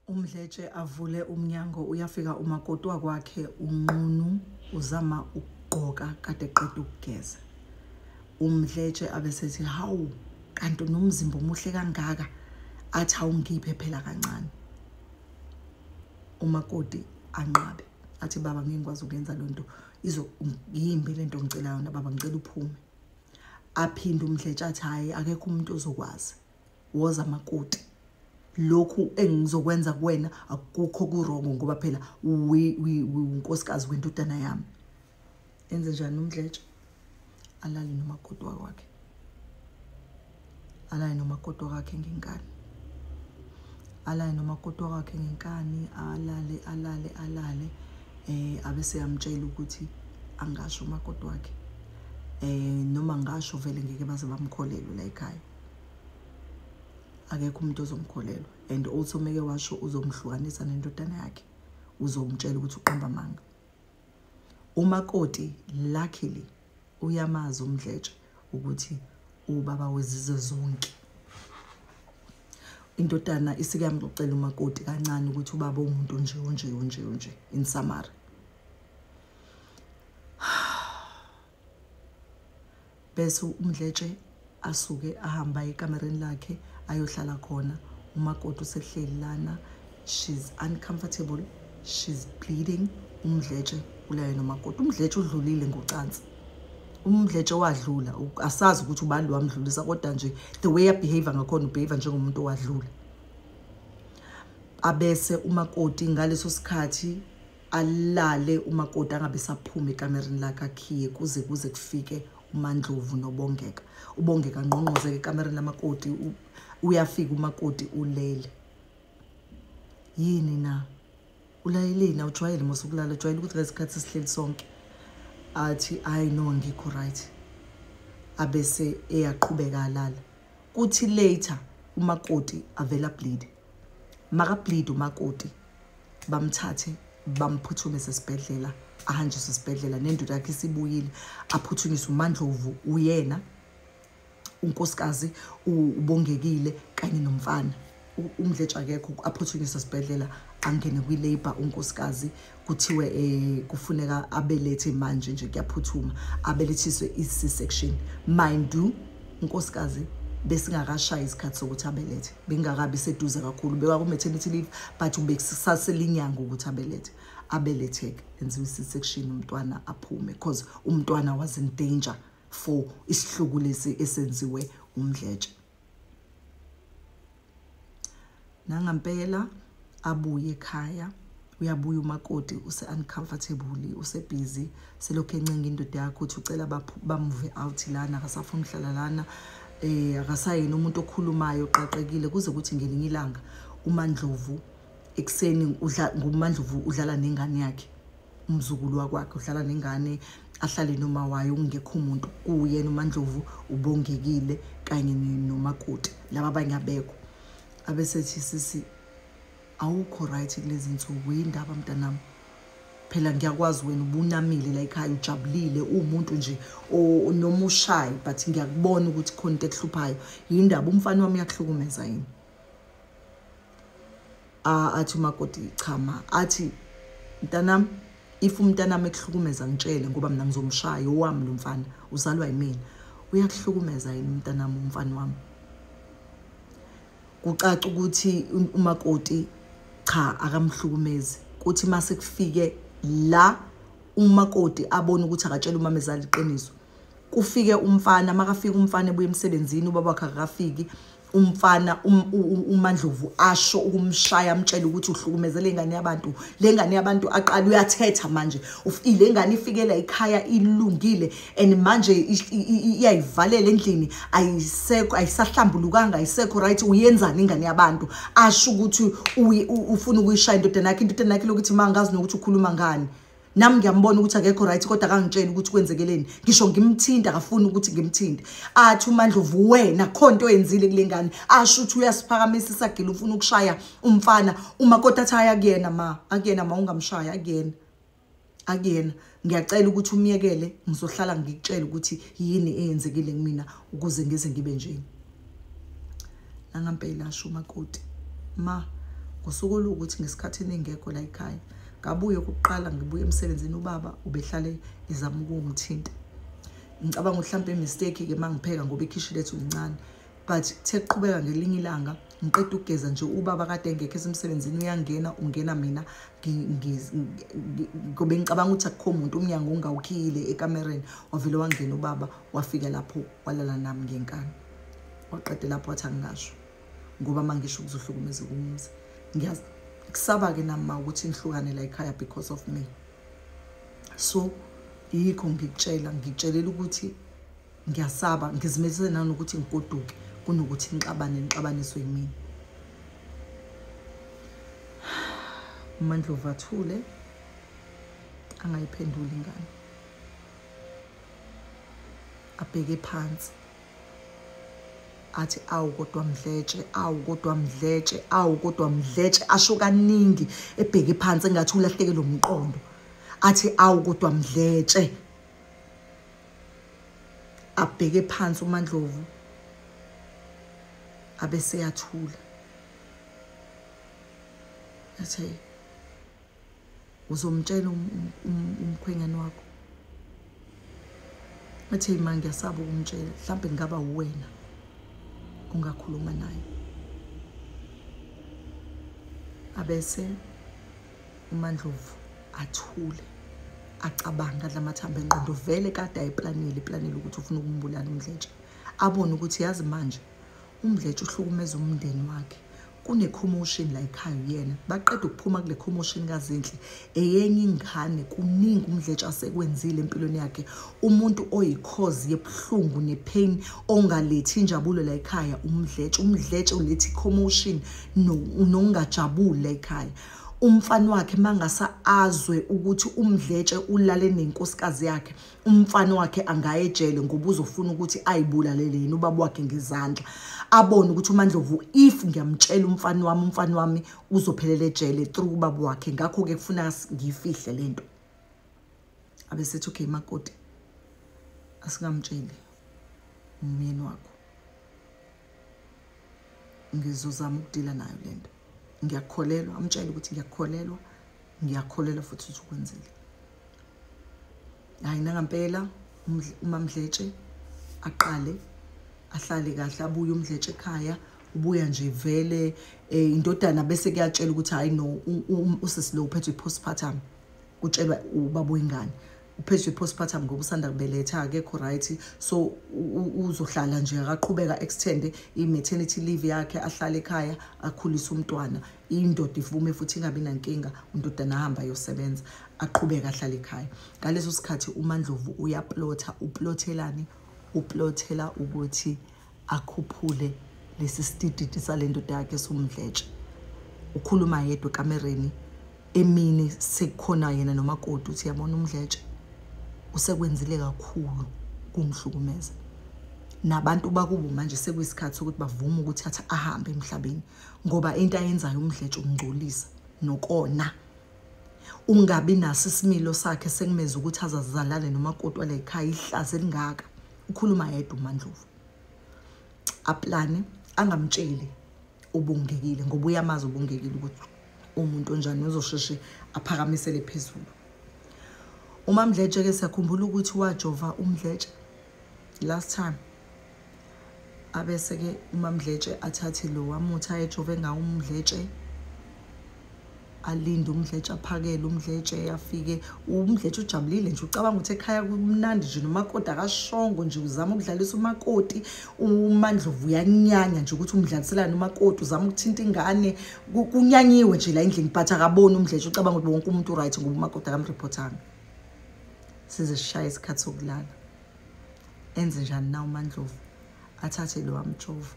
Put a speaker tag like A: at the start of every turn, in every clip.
A: Umdletshe avule umnyango uyafika umakoti wakwakhe unqunu uzama ukugqoka kade eqeda ukugeza. Umdletshe abesethi hawu kanti nomzimba omuhle kangaka athi awungiphe phela kancane. Umakoti anqabe athi baba ngeke ngikwazi ukuyenza lonto yimbi lento ngicela yona baba ngicela uphume. Aphinde umdletshe athi hayi akekho umuntu ozokwazi woza makoti. Lokhu engizokwenza kuwena akukho kurongo ngoba phela unkosikazi wendodana yami. Enze njani umdletshe? Alale nomakoti wakhe. Alale nomakoti wakhe ngenkani. Alale nomakoti wakhe ngenkani, alale. Abese yamtshela ukuthi angasho umakoti wakhe. Noma ngasho vele ngeke baze bamkholelwe la ekhaya. Akekho umuntu ozomkholelwa and also meke washo uzomhlukanisa nendodana yakhe. Uzomtshela ukuthi uqamba amanga. Umakoti luckily uyamazi umdletshe ukuthi ubaba wezizwe zonke. Indodana isike yamcela umakoti kancane ukuthi ubaba umuntu nje in Samara. Bese umdletshe asuke ahamba ekamereni lakhe ayohlala khona. Umakoti usehleli lana, she's uncomfortable, she's bleeding. Umdletshe ulaye nomakoti. Umdletshe udlulile ngocansi. Umdletshe wadlula, asazi ukuthi ubani wamdlulisa kodwa nje the way behave ngakhona ubehave njengomuntu owadlula. Abese umakoti ngaleso sikhathi alale umakoti angabe saphuma ekamereni lakhe akhiye kuze kufike uMandlovu noBongeka. UBongeka ngqongqoze ekamereni lamakoti uyafika umakoti ulele. Yini na? Ulayeleni awujwayele mosukulala ujwayele ukuthi lesikhathi sihleli sonke. Athi I know ngikho right. Abese eyaqhubeka alala. Kuthi later umakoti avela bleed. Maka bleed umakoti bamthathe bamphuthume esibhedlela, ahanjiswe esibhedlela nendoda yakhe isibuyile, aphuthunyiswe uMandlovu uyena unkosikazi ubongekile kanye nomfana. Umdletshe akekho aphuthunyiswe esibhedlela angene kwi-labor unkosikazi kuthiwe kufuneka abelethe manje nje kuyaphuthuma abelethiswe i-C-section. Mind you unkosikazi besingakashaya isikhathi sokuthi abelethe, bengakabi seduze kakhulu, beka ku maternity leave but ubesaselinyanga ukuthi abeletheke enziwe i-C-section umntwana aphume because umntwana was in danger for isihluku lesi esenziwe umdletshe. Nangampela abuye ekhaya, uyabuya umakoti use uncomfortable, use busy, selokhu encenga indoda yakhe ukuthi ucela bamove out lana, akasafuna uhlala lana, akasayena umuntu okhulumayo oqaqekile kuze kuthi ngelinye ilanga uMandlovu ekseni uMandlovu udlala nengane yakhe, umzukulu wakwakhe udlala nengane, ahlale noma wayo ungekho umuntu kuyena uMandlovu ubongekile kanye nomakoti laba abanye abekho. Abesethi sisi awukho right kulezi insuku yindaba mntanami. Phela ngiyakwazi wena ubunamile la ekhaya ujabulile umuntu nje noma ushayi but ngiyakubona ukuthi khona into ekuhluphayo. Yindaba umfana wami uyahlukumeza yini? Athi umakoti chama athi mntanami if umntanami ekuhlukumeza ngitshele ngoba mina ngizomshaya owami lo mfana uzalwa yimina. Uyakuhlukumeza yini mntanami umfana wami? Kucaca ukuthi umakoti cha akamhlukumezi. Kuthi mase kufike la umakoti abona ukuthi akatshela umamezala iqiniso. Kufike umfana, makafika umfana ebuye emsebenzini ubaba wakhe akafiki, umfana uMandlovu asho ukumshaya amtshela ukuthi uhlukumezele ingane yabantu. Lengane yabantu aqala uyathetha manje. Ufile ingane ifikela ekhaya ilungile and manje iyayivalela endlini ayisekho ayisahlambulukanga ayisekho right. Uyenzani ingane yabantu? Asho ukuthi ufuna ukuyishaya indodana yakhe lokuthi mangazi nokuthi ukhuluma ngani. Nami ngiyambona ukuthi akekho right kodwa akangitshela ukuthi kwenzekeleni. Ngisho ngimthinta akafuni ukuthi ngimthinte. Athi uMandlovu wena khonto oyenzile kulengane. Asho ukuthi uyasiphakamisa isagila ufuna ukushaya umfana. Umakoti athi akuyena ma ungamshaya akuyena. Ngiyacela ukuthi umyekele ngizohlala ngikutshela ukuthi yini eyenzekile kumina ukuze ngeze ngibe nje. Nangampela asho umakoti ngosuku olukuthi ngesikhathi ningekho la ekhaya ngabuye ukuqala ngibuye emsebenzini ubaba ubehlale izama ukungithinta ngicabanga mhlambe mistake ke mangipheka ngoba ikhishi lethu lincane but kuqhubeka ngelinye ilanga ngiqeda ukugeza nje ubaba kade engekho esemsebenzini uyangena ungena mina ngobe ngicabanga ukuthi akukho umuntu umnyango ungawukhiyile ekamereni wavele wangena ubaba wafika lapho walala nami ngenkani waqede lapho wathi angingasho ngoba mangisho ukuzohlukumeza kumzi ngiyazi kusaba ke nami ukuthi nihlukane la ekhaya because of me so yikho ngikutshelela ukuthi ngiyasaba ngizimisele nanokuthi ngikoduke kunokuthi nixabaniswe yimini uMandlovu athule angayiphenduli ingane abheke phansi athi awu kodwa mdletshe asho kaningi ebheke phansi engathi ulahlekelwe umqondo athi awu kodwa mdletshe abheke phansi uMandlovu abese yathula athi uzomtshela umkhwenyana wakho athi manje ngiyasaba ukumtshela mhlawumbe ngaba uwena ungakhuluma naye abese uMandlovu athule acabanga lamathambo engqondo vele kade ayiplanile ukuthi ufuna ukumbulala uMdletshe abone ukuthi yazi manje uMdletshe uhlukumeza umndeni wakhe kune commotion la ekhaya yena baqeda ukuphuma kule commotion kaZinhle eyenye ingane kuningi uMdletshe asekwenzile empilweni yakhe umuntu oyikhozi yebuhlungu nepain ongalethi injabulo la ekhaya uMdletshe ulethi commotion nongajabuli la ekhaya umfana wakhe mangasa azwe ukuthi uMdletshe ulale nenkosikazi yakhe umfana wakhe angaye ejele ngoba uzofuna ukuthi ayibulalele yena ubaba wakhe ngezandla abone ukuthi uMandlovu if ngiyamtshela umfana wami uzophelela ejele through ubaba wakhe ngakho ke kufuna ngiyifihle lento abesethi okay makoti asingamtsheli umyeni wakho ngizozama ukudila nayo lento ngiyakholelwa amtshela ukuthi ngiyakholelwa futhi ukuthi ukwenzile hayi nangampela uMamdletshe aqale ahlale kahle abuye uMdletshe ekhaya ubuya nje vele indodana bese kuyatshela ukuthi hayi no usisi lo uphethwe postpartum kutshelwa ubaba wengane uphethwe postpartum ngoba usanda kubeletha akekho right so uzohlala nje akaqhubeka extend i-maternity leave yakhe ahlale ekhaya akhulisa umntwana indoda ivume futhi ingabi nankinga undodana ahamba ayosebenza aqhubeka ahlale ekhaya ngaleso sikhathi uMandlovu uplothela ukuthi akhuphule lesi stididi salendoda yakhe soMdletshe ukhuluma yedwa ekamereni emini sekukhona yena nomakoti uthi yabona uMdletshe usekwenzile kakhulu kungihlukumeza nabantu bakubo manje sekuyisikhathi sokuthi bavume ukuthi athi ahambe emhlabeni ngoba into ayenzayo uMdletshe ungcolisa nokona ungabi naso isimilo sakhe sekumeza ukuthi azazalale nomakoti wale ekhaya ihlaze lingaka ukhuluma yedwa uMandlovu aplane angamtsheli ubungekile ngoba uyamazi ubungekile ukuthi umuntu onjani uzosheshe aphakamisele phezulu uMamdletshe ke siyakhumbula ukuthi wajova uMdletshe last time abese ke uMamdletshe athathe lo wamuthi ayejove ngawo uMdletshe alinde uMdletshe aphakele uMdletshe afike uMdletshe ujabulile nje ucabanga ukuthi ekhaya kumnandi nje nomakoti akashongo nje uzama ukudlalisa umakoti uMandlovu uyanyanya nje ukuthi umdlaliselana umakoti uzama ukuthinta ingane kunyanyiwe nje la endlini but akaboni uMdletshe ucabanga ukuthi wonke umuntu right ngoba umakoti akamreportanga size sishaya isikhathi sokulala enze njani na uMandlovu athathe lo amjova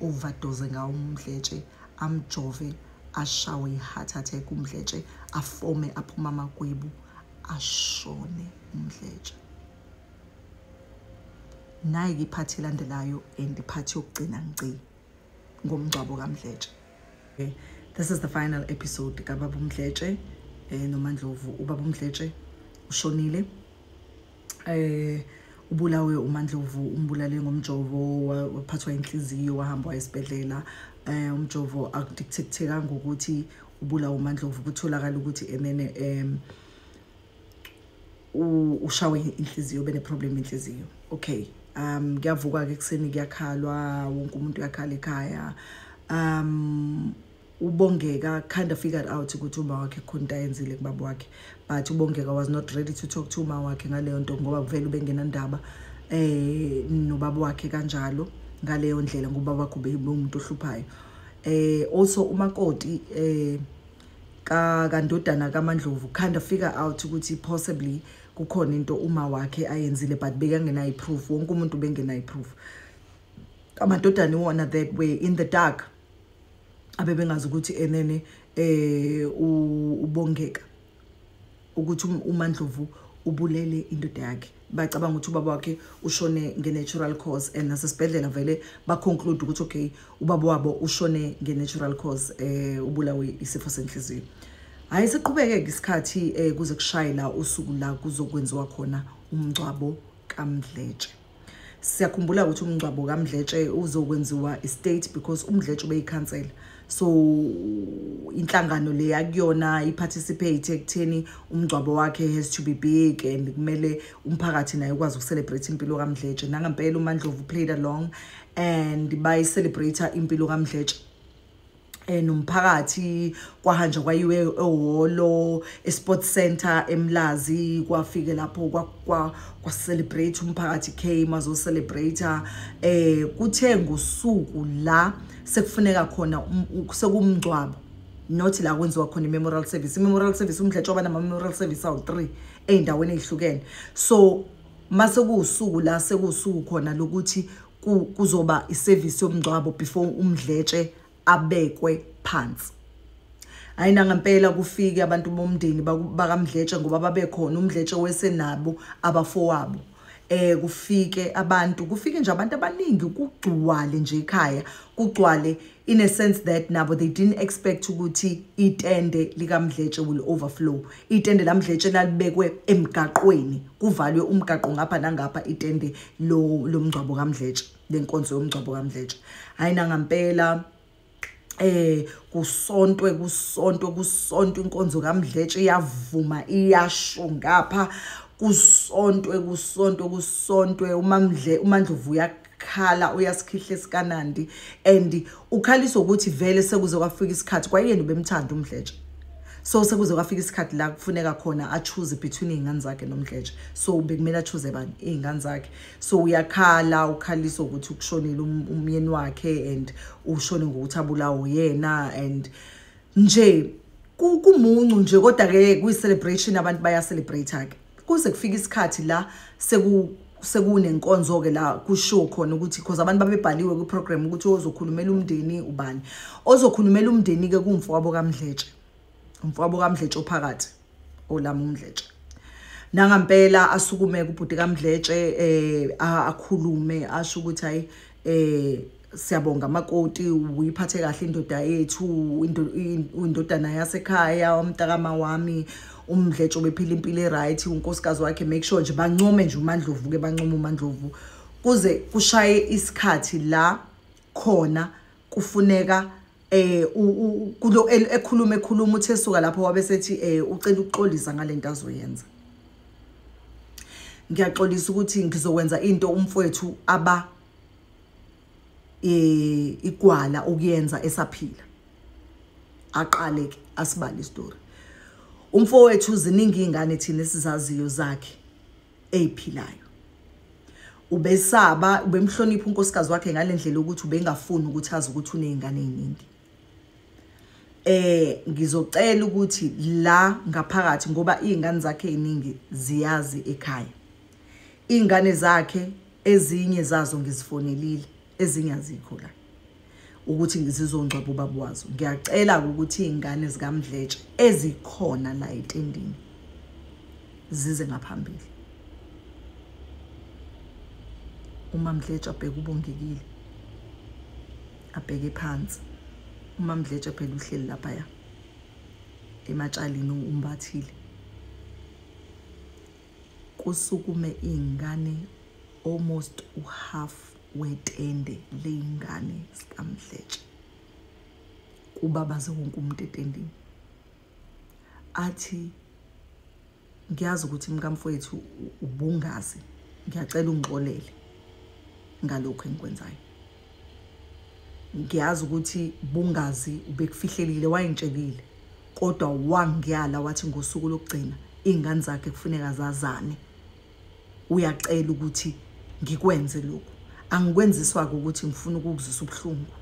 A: overdose ngawo uMdletshe amjove ashawe i-heart attack uMdletshe afome aphuma amagwebu ashone uMdletshe nayi iphathi landelayo and iphathi yokugcina ngci ngomgcwabo kaMdletshe this is the final episode kaBaba uMdletshe noMandlovu ubaba uMdletshe ushonile ubulawe uMandlovu umbulale ngomjovo waphathwa inhliziyo wahamba esibhedlela umjovo akudictatekanga ukuthi ubulawa uMaNdlovu kutholakala ukuthi enene ushawe inhliziyo bene problem inhliziyo. Okay, kuyavuka ke ekseni kuyakhalwa, wonke umuntu uyakhala ekhaya. uBongeka kind of figured out ukuthi uma wakhe khona ayenzile kubaba wakhe, but uBongeka was not ready to talk to uma wakhe ngaleyo nto ngoba vele ubengena ndaba nobaba wakhe kanjalo ngaleyo ndlela ngoba wakhe umuntu ohluphayo. Also uMakoti kandodana kaMaNdlovu kind of figure out ukuthi possibly kukhona into uma wakhe ayenzile but bekangena proof, wonke umuntu bengena proof. Amadodana wona that way in the dark abebengazi ukuthi enene uBongeka ukuthi uMaNdlovu ubulele indoda yakhe, bacabanga ukuthi ubaba wakhe ushone nge-natural cause, and nasesibhedlela vele ba-conclude ukuthi okay ubaba wabo ushone nge-natural cause, ubulawe isifo senhliziyo. Hayi siqhubeke isikhathi kuze kushayela usuku la kuzokwenziwa khona umngcwabo kaMdletshe. Siyakhumbula ukuthi umngcwabo kaMdletshe uzokwenziwa estate because uMdletshe ubeyikhansela, so inhlangano le yakuyona iparticipate ekutheni umngcwabo wakhe has to be big and kumele umphakathi naye ukwazi ukucelebrate impilo kaMdletshe. Nangempela uMaNdlovu played along and bayi celebrate impilo kaMdletshe. Nomphakathi kwahanja kwayiwe ehholo eSports Center eMlazi, kwafike lapho kwa celebrate umphakathi came azo celebrate. Kuthe ngosuku la sekufuneka khona sekumngcwabo, not la kwenziwa khona memorial service. Memorial service uMdletshe waba nama memorial service awu3 eindaweni ezihlukene. So mase kusuku la sekusuku khona lokuthi kuzoba iservice yomngcwabo before uMdletshe abekwe phansi. Ayina ngempela kufike abantu bomndeni bakaMdletshe ngoba babekhona uMdletshe wesenabo abafowabo. Kufike abantu, kufike nje abantu abaningi, kugcwale nje ekhaya, kugcwale in a sense that nabo they didn't expect ukuthi itende likaMdletshe will overflow. Itende laMdletshe lalibekwe emgaqweni, kuvalwe umgaqo ngapha nangapha itende lomngcwabo kaMdletshe, lenkonzo yomngcwabo kaMdletshe. Ayina ngempela kusontwe inkonzo kaMdletshe iyavuma iyasho ngapha, kusontwe uMaNdlovu uyakhala uyasikhihle sikanandi, and ukhalisa ukuthi vele sekuze kwafika isikhathi kwayena bemthanda uMdletshe. So sekuze kwafika isikhathi la kufuneka khona achoose between izingane zakhe noMdletshe, so bekumele achoose bani izingane zakhe. So uyakhala ukhalisa ukuthi ukushonile umyeni wakhe and ushone ngokuthi abulawo yena, and nje kumuncu nje, kodwa ke kuyi celebration abantu baya celebrate ke kuze kufika isikhathi la sekunenkonzo ke la kushow khona ukuthi because abantu babebhaliwe ku program ukuthi ozokhulumela umndeni ubani. Ozokhulumela umndeni ke kumfowabo kaMdletshe, umfowabo kaMdletshe ophakathi olama uMdletshe. Nangempela asukume kubhuti kaMdletshe akhulume asho ukuthi hayi siyabonga Makoti, uyiphathe kahle indoda yethu, indodana yasekhaya, umntakama wami uMdletshe obephila impilo right, unkosikazi wakhe make sure nje bancome nje uMaNdlovu ke bancome uMaNdlovu kuze kushaye isikhathi la khona kufuneka kulo ekhuluma uthe suka lapho wabe sethi ucela ukuxolisa ngalento azoyenza. Ngiyaxolisa ukuthi ngizokwenza into umfowethu aba igwala ukuyenza esaphila. Aqale ke asibale istory. Umfowethu ziningi izingane thina sizaziyo zakhe eziphilayo. Ubesaba, ubemhlonipha unkosikazi wakhe ngalendlela ukuthi ubengafuni ukuthi azi ukuthi unezingane eziningi. Ngizocela ukuthi la ngaphakathi ngoba izingane zakhe eziningi ziyazi ekhaya. Izingane zakhe ezinye zazo ngizifonelile, ezinye azikho la ukuthi ngizizongcwaba ubaba wazo. Ngiyacela ukuthi izingane zikaMdletshe ezikhona la etendini zize ngaphambili. uMaMdletshe abheke uBongekile, abheke phansi. uMaMdletshe phela uhleli lapha ya ematshalini umbathile. Kusukume izingane almost uhalf wetende leyingane zikaMdletshe kubabaze wonke umuntu etendini. Athi ngiyazi ukuthi mkamfowethu ubungazi, ngiyacela ungixolele ngalokho engikwenzayo. Ngiyazi ukuthi bungazi ubekufihlelile wayengitshelile, kodwa wangiyala wathi ngosuku lokugcina ingane zakhe kufuneka zazane. Uyacela ukuthi ngikwenze lokho. Angikwenziswa ukuthi ngifuna ukukuzisa ubuhlungu,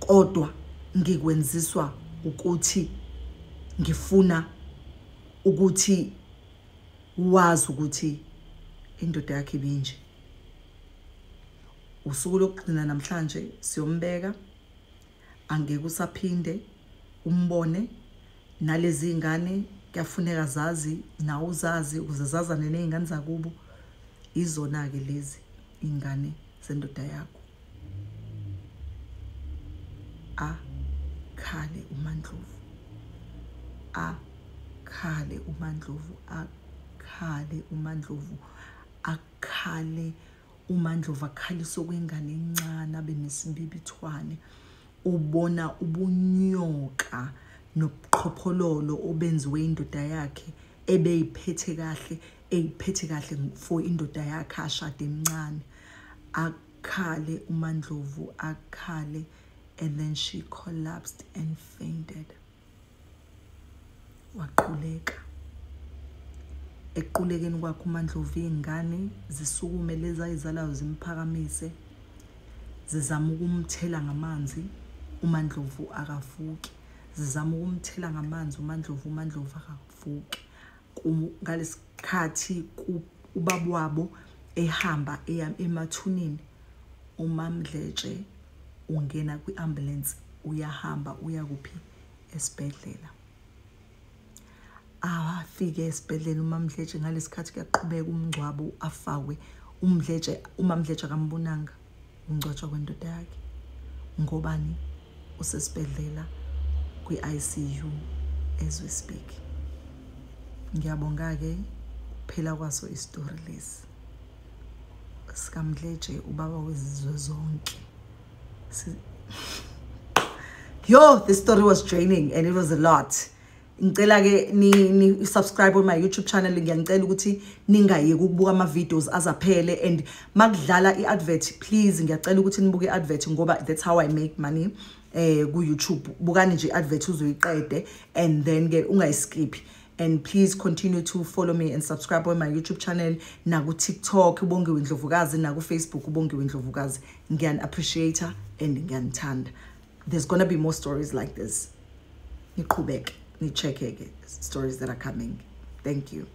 A: kodwa ngikwenziswa ukuthi ngifuna ukuthi wazi ukuthi indoda yakhe ibinje. Usuku lokugcina namhlanje siyombeka, angeke usaphinde umbone. Nalezi ingane kuyafuneka zazi, nawe uzazi ukuze zazane nezingane zakubo. Izona ke lezi ingane zendoda yakho. Akhale uMaNdlovu, akhale uMaNdlovu, akhale uMaNdlovu, akhale uMaNdlovu, akhalise kwengane encane abe nesimbibithwane. Ubona ubunyoka nobuqhophololo obenziwe indoda yakhe ebeyiphethe kahle, eyiphethe kahle for indoda yakhe ashade emncane. Akhale uMaNdlovu, akhale. And then she collapsed and fainted. Waquleka. Equlekeni kwakhe uMaNdlovu ingane zisukume lezi ayizalayo zimphakamise, zizama ukumthela ngamanzi, uMaNdlovu akavuki. Zizama ukumthela ngamanzi uMaNdlovu akavuki. Ngalesikhathi ubaba wabo ehamba emathunini, uMaMdletshe ungena kwi-ambulance, uyahamba uya kuphi? Esibhedlela. Afike esibhedlela uMaMdletshe, ngalesikhathi kuyaqhubeka umngcwabo afakwe. uMaMdletshe akambonanga ungcwatshwa kwendoda yakhe. Ngobani? Usesibhedlela kwi-ICU as we speak. Ngiyabonga ke phela kwaso istory lesi sikaMdletshe, ubaba wezizwe zonke. Yo, this story was draining and it was a lot. Ngicela ke ni subscribe on my YouTube channel. Ngiyacela ukuthi ningayeki ukubuka ama videos azaphele, and makudlala iadvert please ngiyacela ukuthi nibuke iadvert ngoba that's how I make money ku YouTube. Bukani nje iadvert uzoyiqede and then ke ungayiskip. And please continue to follow me and subscribe on my YouTube channel, na ku TikTok Ubongiwe Ndlovukazi, na ku Facebook Ubongiwe Ndlovukazi. Ngiyani appreciate and ngiyanithanda. There's gonna be more stories like this. Niqhubeke, ni check stories that are coming. Thank you.